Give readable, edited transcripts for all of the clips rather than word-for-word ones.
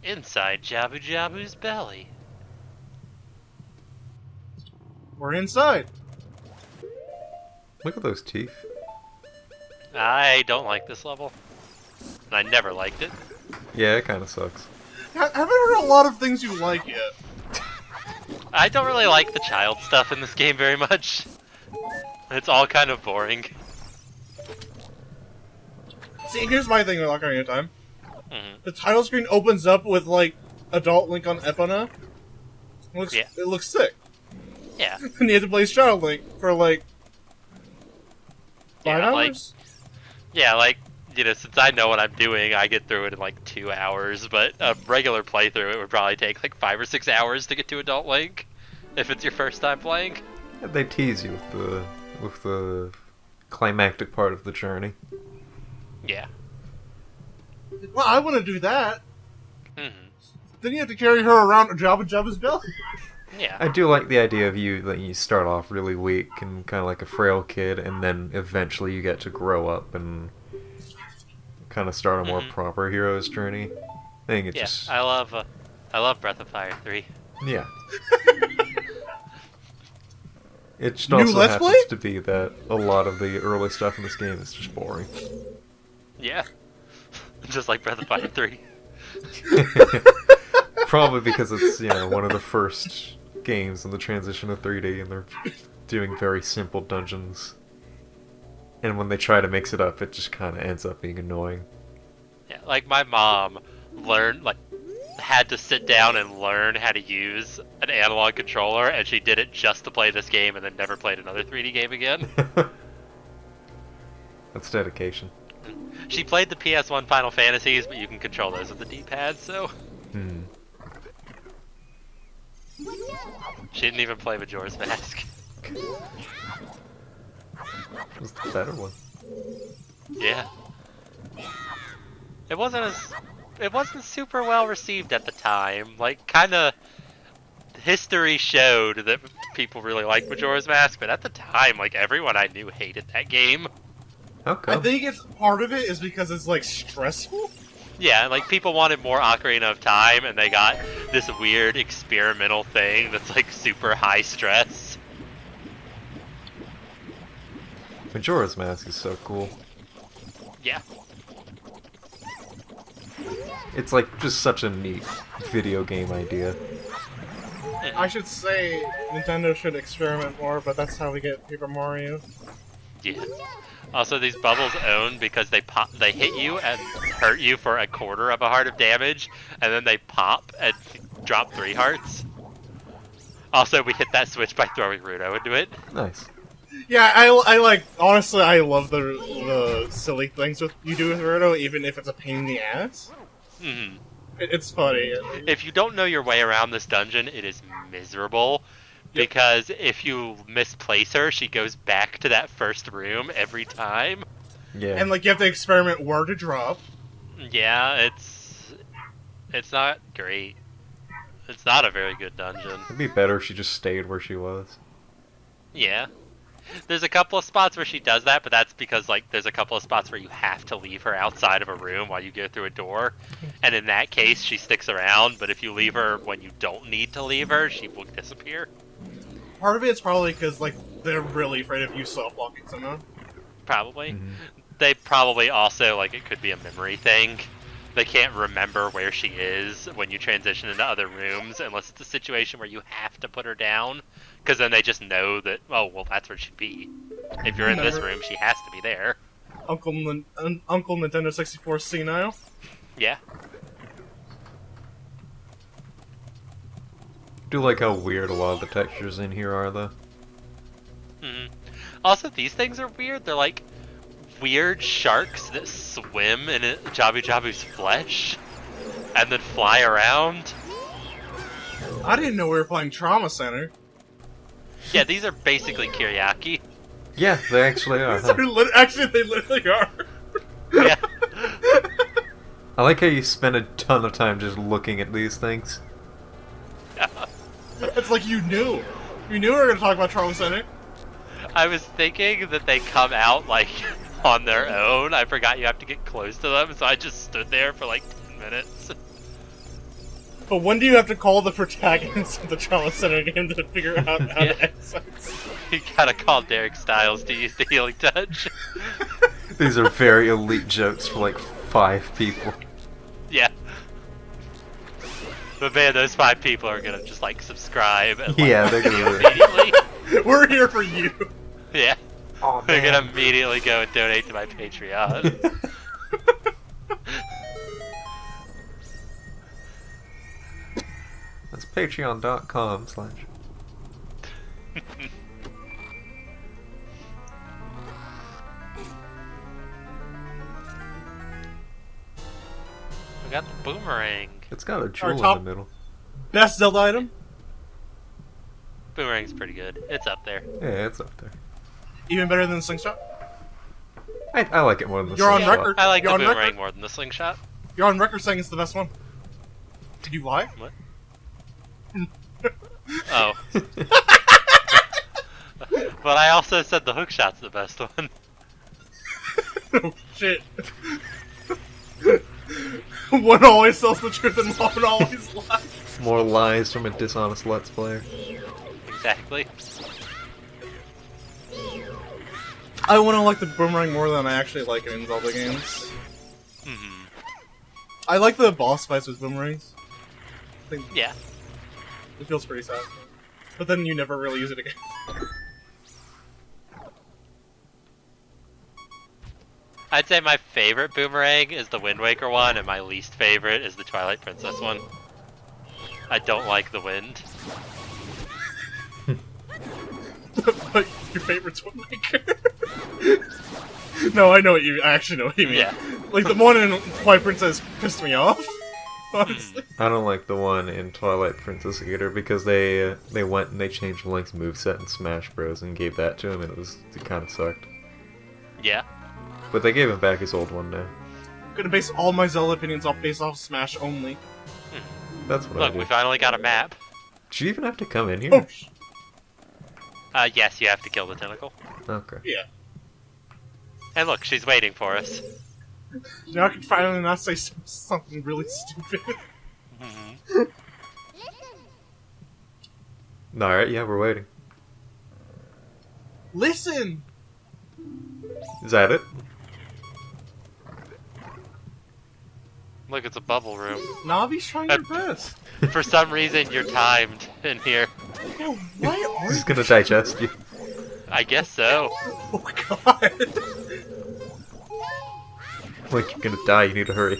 Inside Jabu Jabu's belly. We're inside. Look at those teeth. I don't like this level. And I never liked it. Yeah, it kind of sucks. Haven't heard a lot of things you like yet. I don't really like the child stuff in this game very much. It's all kind of boring. See, here's my thing with Ocarina of Time. Mm-hmm. The title screen opens up with, like, Adult Link on Epona. It looks sick. Yeah. And you have to play as Child Link for, like, 5 hours? Since I know what I'm doing, I get through it in like 2 hours, but a regular playthrough, it would probably take like 5 or 6 hours to get to Adult Link, if it's your first time playing. They tease you with the climactic part of the journey. Yeah. Well, I want to do that. Mm-hmm. Then you have to carry her around Jabu Jabu's belly. Yeah. I do like the idea of you start off really weak and kind of like a frail kid, and then eventually you get to grow up and kind of start a more proper hero's journey. I think it's just... I love Breath of Fire 3. Yeah. It just also Let's happens Play? to be that a lot of the early stuff in this game is just boring. Yeah. Just like Breath of Fire 3. Probably because it's, one of the first games in the transition to 3D, and they're doing very simple dungeons. And when they try to mix it up, it just kind of ends up being annoying. Yeah, like my mom had to sit down and learn how to use an analog controller, and she did it just to play this game and then never played another 3D game again. That's dedication. She played the PS1 Final Fantasies, but you can control those with the D-pad, so... She didn't even play Majora's Mask. It was the better one. Yeah. It wasn't super well received at the time. Like, kinda... History showed that people really liked Majora's Mask, but at the time, like, everyone I knew hated that game. Okay. I think it's part of it is because it's, like, stressful. Yeah, like, people wanted more Ocarina of Time, and they got this weird experimental thing that's, like, super high stress. Majora's Mask is so cool. Yeah. It's, like, just such a neat video game idea. I should say Nintendo should experiment more, but that's how we get Paper Mario. Yeah. Also, these bubbles own because they hit you and hurt you for a quarter of a heart of damage, and then they pop and drop 3 hearts. Also, we hit that switch by throwing Rudo into it. Nice. Yeah, I like, honestly, I love the silly things you do with Rudo, even if it's a pain in the ass. Mm-hmm. It's funny. If you don't know your way around this dungeon, it is miserable. Yep. Because if you misplace her, she goes back to that first room every time. Yeah. And, like, you have to experiment where to drop. Yeah, it's not great. It's not a very good dungeon. It'd be better if she just stayed where she was. Yeah. There's a couple of spots where she does that, but that's because, like, there's a couple of spots where you have to leave her outside of a room while you go through a door. And in that case, she sticks around, but if you leave her when you don't need to leave her, she will disappear. Part of it's probably because, like, they're really afraid of you self-blocking somehow. Probably. Mm-hmm. They probably also, like, it could be a memory thing. They can't remember where she is when you transition into other rooms unless it's a situation where you have to put her down. Because then they just know that, oh, well, that's where she'd be. If you're in this room, she has to be there. Uncle Nintendo 64 senile. Yeah. I do like how weird a lot of the textures in here are, though. Mm-hmm. Also, these things are weird. They're like weird sharks that swim in Jabu Jabu's flesh and then fly around. I didn't know we were playing Trauma Center. Yeah, these are basically Kiryaki. Yeah, they actually are. Huh? Actually, they literally are. Yeah. I like how you spend a ton of time just looking at these things. It's like you knew. You knew we were going to talk about Trauma Center. I was thinking that they come out, like, on their own. I forgot you have to get close to them, so I just stood there for, like, 10 minutes. But when do you have to call the protagonist of the Trauma Center game to figure out how Yeah. to exercise? You gotta call Derek Styles to use the healing touch. These are very elite jokes for like 5 people. Yeah. But man, those 5 people are gonna just like subscribe and like, Yeah, they're gonna you do it. immediately. We're here for you. Yeah. Oh, They're gonna immediately go and donate to my Patreon. That's patreon.com/ We got the boomerang. It's got a jewel top- in the middle. Best Zelda item? Boomerang's pretty good. It's up there. Yeah, it's up there. Even better than the slingshot? I like it more than the You're on slingshot. record. I like You're the on boomerang record? more than the slingshot. You're on record saying it's the best one. Did you lie? What? Oh. But I also said the hookshot's the best one. Oh, shit. One always tells the truth and one always lies. More lies from a dishonest Let's Player. Exactly. I want to like the boomerang more than I actually like it in Zelda games. Hmm. I like the boss fights with boomerangs. I think Yeah. it feels pretty sad. But then you never really use it again. I'd say my favorite boomerang is the Wind Waker one, and my least favorite is the Twilight Princess one. I don't like the wind. But your favorite's Wind Waker. No, I know what you. I actually know what you mean. Yeah. Like the one in Twilight Princess pissed me off. Honestly. I don't like the one in Twilight Princess either because they went and they changed Link's moveset in Smash Bros. And gave that to him and it kind of sucked. Yeah. But they gave him back his old one now. I'm gonna base all my Zelda opinions off based off Smash only. That's what I Look, do. we finally got a map. Did you even have to come in here? Oh, Yes, you have to kill the tentacle. Okay. yeah. And look, she's waiting for us. Now I can finally not say something really stupid. Alright, yeah, we're waiting. Listen! Is that it? Look, it's a bubble room. Navi's trying her best. For some reason, you're timed in here. Yo, why are He's you? gonna digest you. I guess so. Oh god. Like you're gonna die, you need to hurry.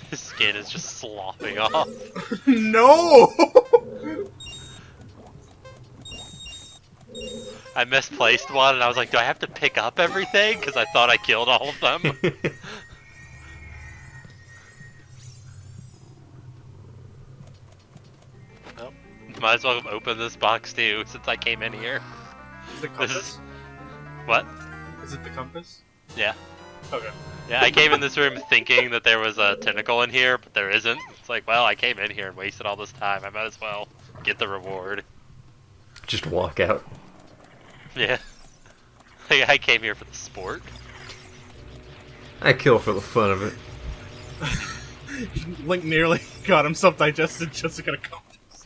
His skin is just sloughing off. No! I misplaced one, and I was like, do I have to pick up everything? Because I thought I killed all of them. Well, might as well open this box too, since I came in here. The This compass? is... What? Is it the compass? Yeah. Okay. Yeah, I came in this room thinking that there was a tentacle in here, but there isn't. It's like, well, I came in here and wasted all this time. I might as well get the reward. Just walk out. Yeah. Like, I came here for the sport. I kill for the fun of it. Link nearly got himself digested just to get a compass.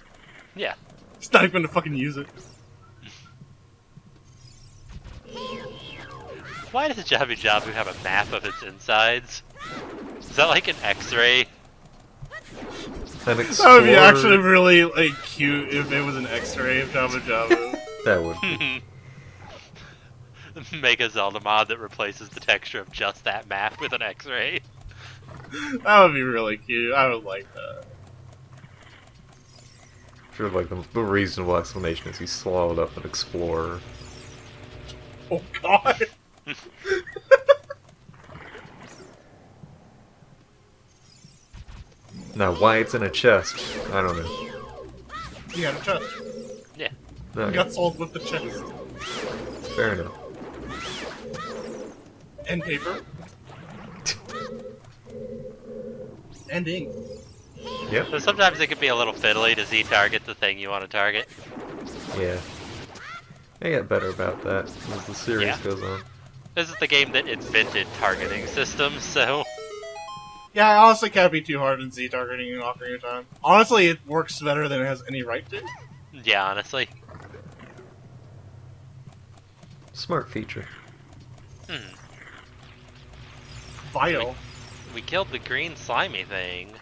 Yeah. He's not even gonna fucking use it. Why does Jabu Jabu have a map of its insides? Is that like an X-ray? An That would be explorer- actually really like cute if it was an X-ray of Jabu Jabu. That would be. Make a Zelda mod that replaces the texture of just that map with an X-ray. That would be really cute. I would like that. Sure, like the reasonable explanation is he swallowed up an explorer. Oh god. Now, why it's in a chest, I don't know. He had a chest. Yeah. No, He got sold with the chest. fair enough. And paper. And ink. Yep. So sometimes it can be a little fiddly to Z-target the thing you want to target. Yeah. They get better about that as the series Yeah. goes on. This is the game that invented targeting systems, so... Yeah, I honestly can't be too hard in Z targeting in Ocarina of Time. Honestly, it works better than it has any right to. Yeah, honestly. Smart feature. Hmm. Vital. We killed the green slimy thing,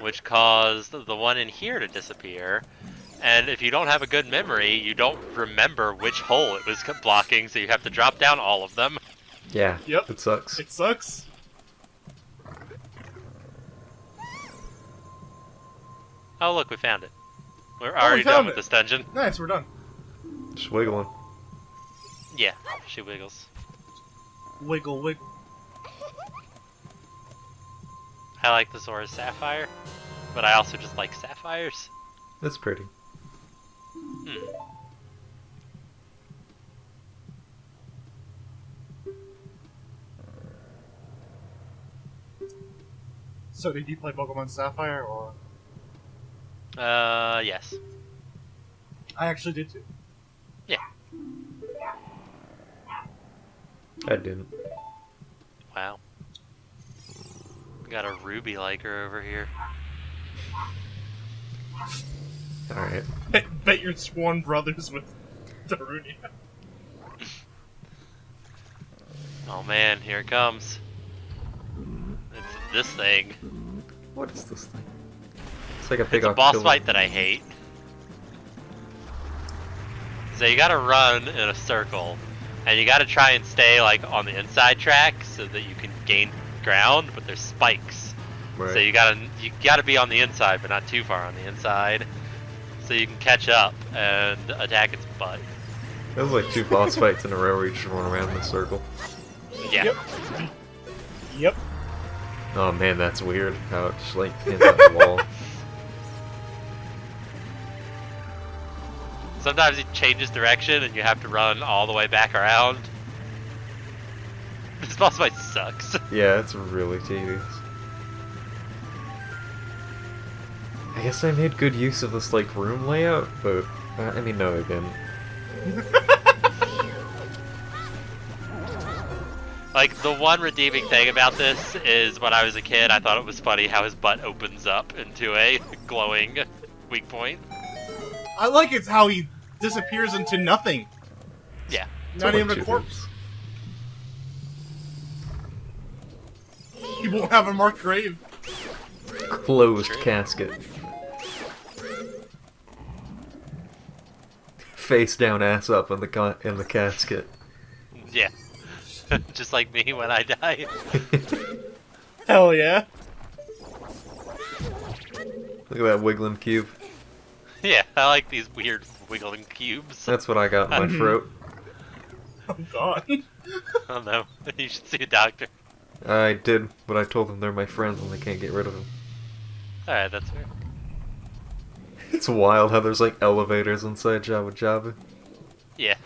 which caused the one in here to disappear. And if you don't have a good memory, you don't remember which hole it was blocking, so you have to drop down all of them. Yeah, Yep. it sucks. It sucks. Oh, look, we found it. We're we already done found with it. this dungeon. Nice, we're done. Just wiggling. Yeah, she wiggles. Wiggle, wiggle. I like the Zora's Sapphire, but I also just like sapphires. That's pretty. Hmm. So, did you play Pokemon Sapphire, or...? Yes. I actually did too. Yeah. I didn't. Wow. Got a ruby liker over here. Alright. Bet you're sworn brothers with Darunia. Oh man, here it comes. It's this thing. What is this thing? It's like a big It's a boss octilla. fight that I hate. So you gotta run in a circle, and you gotta try and stay like on the inside track so that you can gain ground, but there's spikes. Right. So you gotta be on the inside, but not too far on the inside, so you can catch up and attack its butt. That was like 2 boss fights in a row where you just run around in a circle. Yeah. Yep. Yep. Oh man, that's weird. How it just like hits at the wall. Sometimes it changes direction and you have to run all the way back around. This boss fight sucks. Yeah, it's really tedious. I guess I made good use of this like room layout, but I mean no, I didn't. Like, the one redeeming thing about this is when I was a kid, I thought it was funny how his butt opens up into a glowing weak point. I like it's how he disappears into nothing. Yeah. Not It's even only a 2 corpse. He won't have a marked grave. hits. Closed casket. Face down, ass up in the casket. Yeah. Just like me when I die. Hell yeah. Look at that wiggling cube. Yeah, I like these weird wiggling cubes. That's what I got in my throat. Oh god. Oh no, you should see a doctor. I did, but I told them they're my friends and they can't get rid of them. Alright, that's fair. It's wild how there's like elevators inside Jabu. Yeah.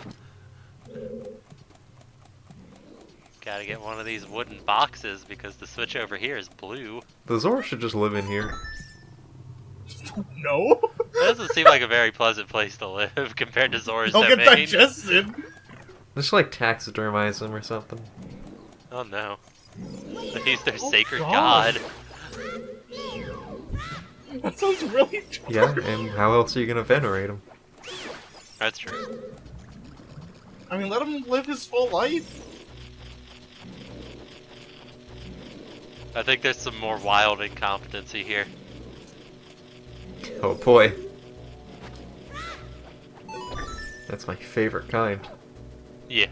Gotta get one of these wooden boxes because the switch over here is blue. The Zora should just live in here. No. It doesn't seem like a very pleasant place to live compared to Zora's Don't get domain. digested. Just like taxidermize him or something. Oh no. He's their sacred God. god. That sounds really dark. Yeah, and how else are you gonna venerate him? That's true. I mean, let him live his full life. I think there's some more wild incompetency here. Oh boy. That's my favorite kind. Yeah.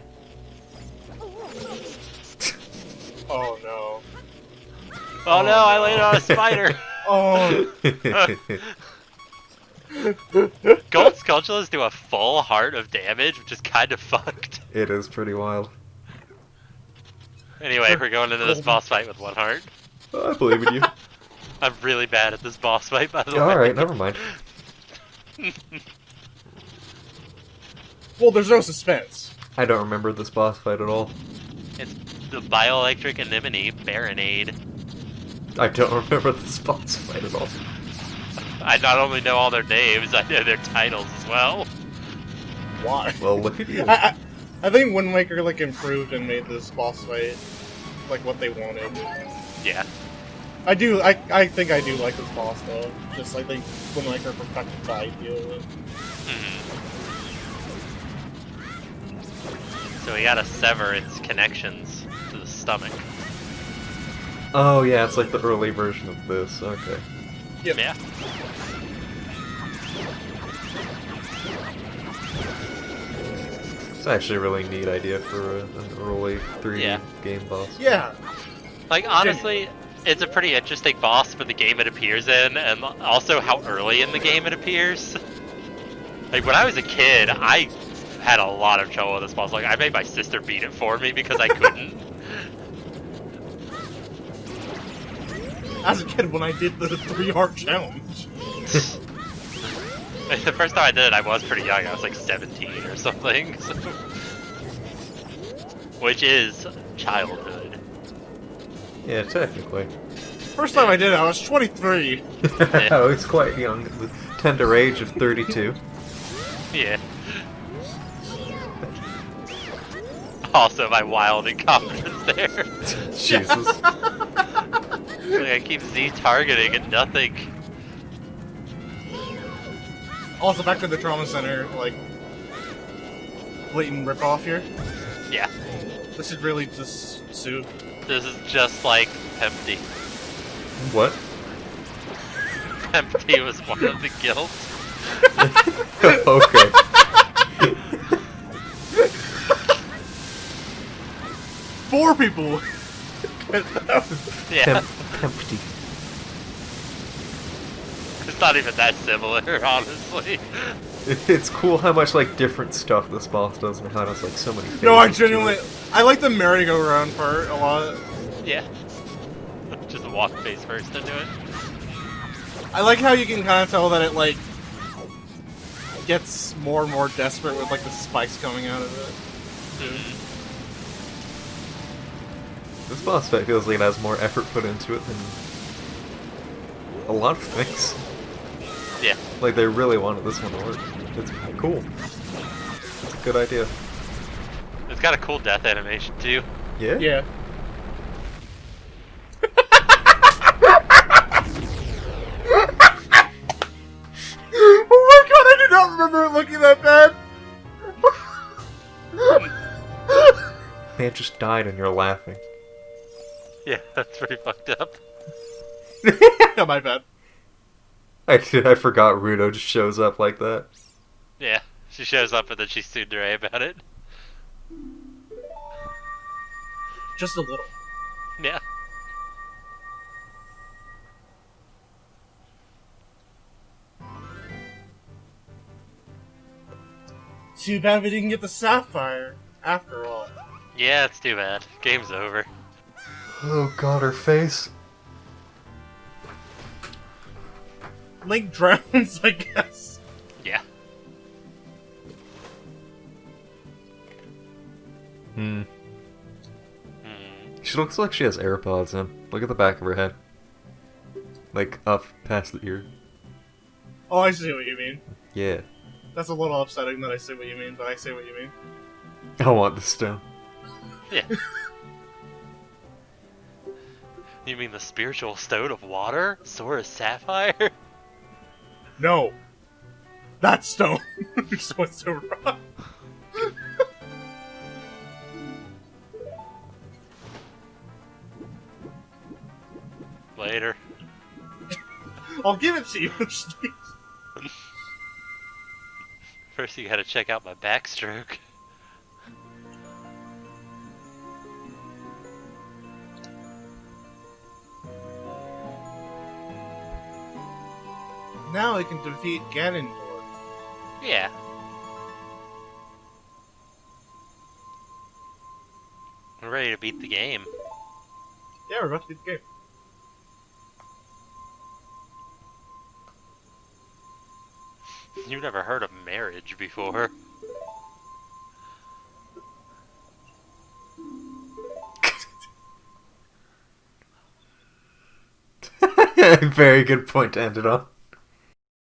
Oh no. Oh no, I laid on a spider! Oh. Gold Skulltulas do a full heart of damage, which is kind of fucked. It is pretty wild. Anyway, we're going into this boss fight with 1 heart. I believe in you. I'm really bad at this boss fight, by the way. Alright, never mind. Well, there's no suspense. I don't remember this boss fight at all. It's the Bioelectric Anemone Baronade. I don't remember this boss fight at all. I not only know all their names, I know their titles as well. Why? Well, look at you. I think Wind Waker like improved and made this boss fight like what they wanted. Yeah. I think I do like this boss though. Just I think when like her perfected the idea of it. So we gotta sever its connections to the stomach. Oh yeah, it's like the early version of this. Okay. Yep. Yeah. It's actually a really neat idea for an early 3D game boss. Yeah. Like, honestly, it's a pretty interesting boss for the game it appears in, and also how early in the game it appears. Like, when I was a kid, I had a lot of trouble with this boss. Like, I made my sister beat it for me because I couldn't. As a kid, when I did the 3-heart challenge. Like, the first time I did it, I was pretty young. I was like 17 or something. So. Which is childhood. Yeah, technically. First time I did it, I was 23. Oh, it's quite young. The tender age of 32. Yeah. Also, my wild incompetence there. Jesus. Like, I keep Z-targeting and nothing. Also, back to the trauma center, like, blatant ripoff here. Yeah. This is really just Sue. This is just like Empty. What? Empty was one of the guilds. Okay. 4 people! Yeah. Empty. It's not even that similar, honestly. It's cool how much like different stuff this boss does and how it has like so many No, I phases to genuinely... it. I like the merry-go-round part a lot. Yeah. Just walk face first into it. I like how you can kind of tell that it, like, gets more and more desperate with, like, the spikes coming out of it. This boss fight feels like it has more effort put into it than a lot of things. Yeah. Like they really wanted this one to work. It's cool. It's a good idea. It's got a cool death animation, too. Yeah? Yeah. Oh my god, I do not remember it looking that bad! Man just died and you're laughing. Yeah, that's pretty fucked up. Yeah, my bad. I forgot Rudo just shows up like that. Yeah. She shows up and then she's tsundere about it. Just a little. Yeah. Too bad we didn't get the sapphire, after all. Yeah, it's too bad. Game's over. Oh god, her face. Link drowns, I guess. Yeah. Hmm. She looks like she has AirPods in. Look at the back of her head. Like, up past the ear. Oh, I see what you mean. Yeah. That's a little upsetting that I see what you mean, but I see what you mean. I want the stone. Yeah. You mean the spiritual stone of water? Sora's sapphire? No. That stone. Just went so wrong. Later. I'll give it to you. First you gotta check out my backstroke. Now I can defeat Ganondorf. Yeah. We're ready to beat the game. Yeah, we're about to beat the game. You've never heard of marriage before. Very good point to end it on.